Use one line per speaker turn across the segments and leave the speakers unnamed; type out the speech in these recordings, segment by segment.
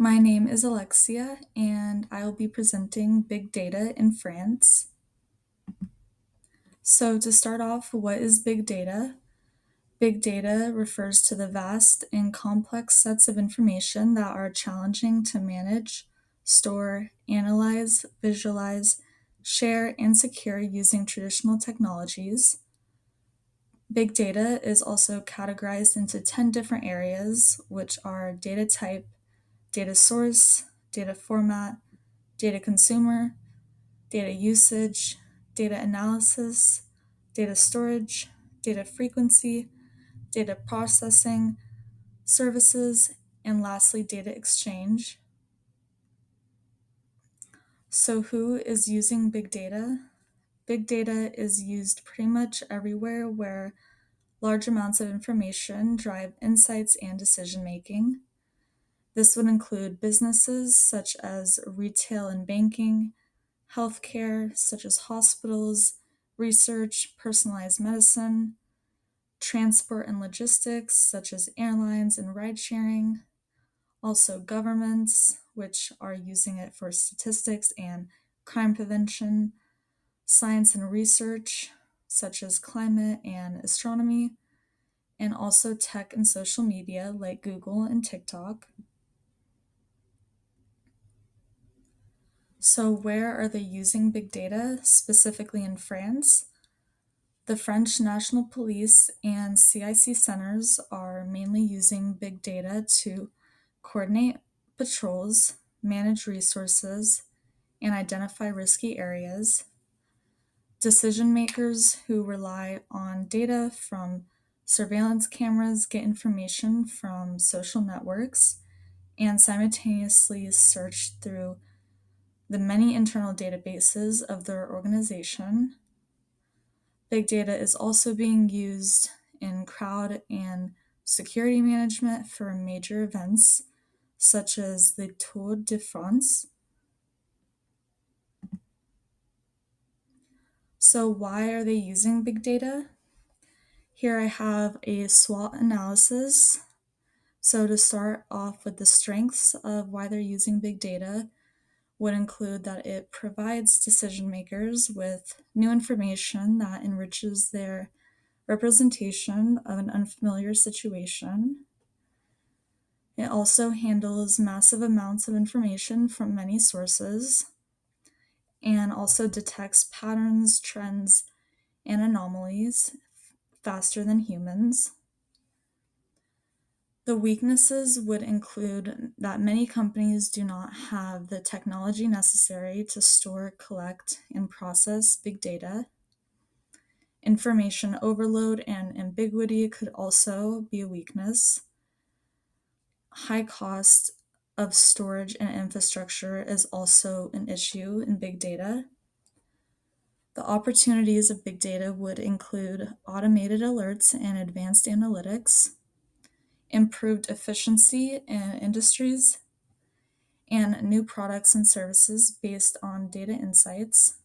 My name is Alexia, and I will be presenting Big Data in France. So, to start off, what is big data? Big data refers to the vast and complex sets of information that are challenging to manage, store, analyze, visualize, share, and secure using traditional technologies. Big data is also categorized into 10 different areas, which are data type, data source, data format, data consumer, data usage, data analysis, data storage, data frequency, data processing, services, and lastly, data exchange. So, who is using big data? Big data is used pretty much everywhere where large amounts of information drive insights and decision making. This would include businesses such as retail and banking, healthcare, such as hospitals, research, personalized medicine, transport and logistics, such as airlines and ride sharing, also governments, which are using it for statistics and crime prevention, science and research, such as climate and astronomy, and also tech and social media like Google and TikTok. So, where are they using big data, specifically in France? The French National Police and CIC centers are mainly using big data to coordinate patrols, manage resources, and identify risky areas. Decision makers who rely on data from surveillance cameras get information from social networks and simultaneously search through the many internal databases of their organization. Big data is also being used in crowd and security management for major events such as the Tour de France. So, why are they using big data? Here I have a SWOT analysis. So, to start off with the strengths of why they're using big data, would include that it provides decision makers with new information that enriches their representation of an unfamiliar situation. It also handles massive amounts of information from many sources and also detects patterns, trends, and anomalies faster than humans. The weaknesses would include that many companies do not have the technology necessary to store, collect, and process big data. Information overload and ambiguity could also be a weakness. High cost of storage and infrastructure is also an issue in big data. The opportunities of big data would include automated alerts and advanced analytics, improved efficiency in industries, and new products and services based on data insights.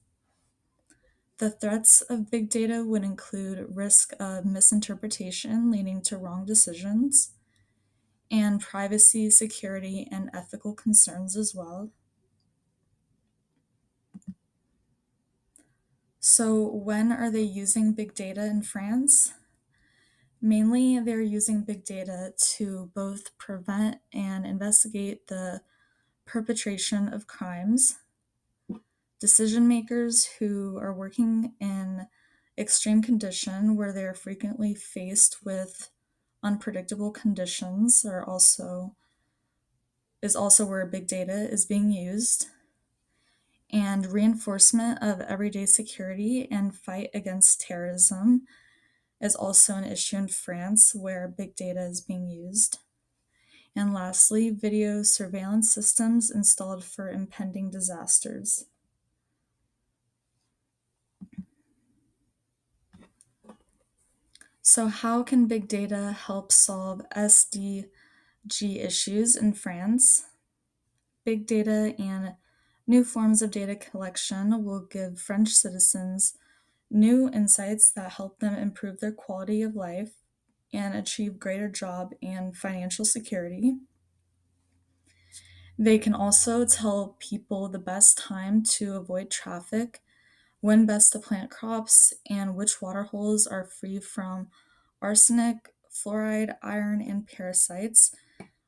The threats of big data would include risk of misinterpretation leading to wrong decisions, and privacy, security, and ethical concerns as well. So, when are they using big data in France? Mainly, they're using big data to both prevent and investigate the perpetration of crimes. Decision makers who are working in extreme condition where they're frequently faced with unpredictable conditions is also where big data is being used. And reinforcement of everyday security and fight against terrorism is also an issue in France where big data is being used. And lastly, video surveillance systems installed for impending disasters. So, how can big data help solve SDG issues in France? Big data and new forms of data collection will give French citizens new insights that help them improve their quality of life and achieve greater job and financial security. They can also tell people the best time to avoid traffic, when best to plant crops, and which water holes are free from arsenic, fluoride, iron, and parasites,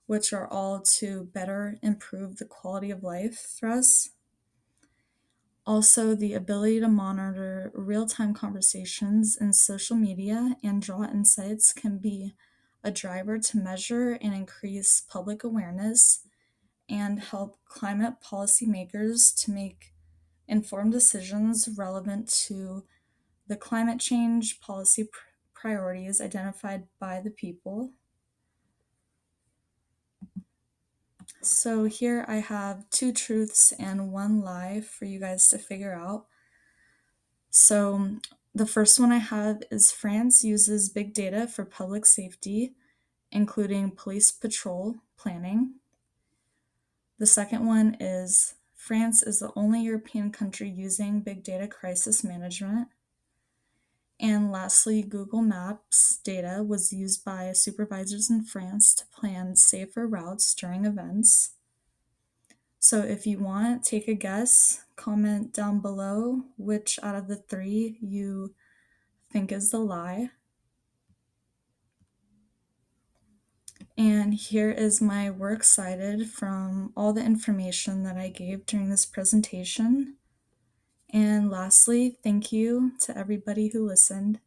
which are all to better improve the quality of life for us. Also, the ability to monitor real time conversations in social media and draw insights can be a driver to measure and increase public awareness and help climate policymakers to make informed decisions relevant to the climate change policy priorities identified by the people. So, here I have two truths and one lie for you guys to figure out. So, the first one I have is France uses big data for public safety, including police patrol planning. The second one is France is the only European country using big data crisis management. And lastly, Google Maps data was used by supervisors in France to plan safer routes during events. So if you want, take a guess, comment down below which out of the three you think is the lie. And here is my works cited from all the information that I gave during this presentation. And lastly, thank you to everybody who listened.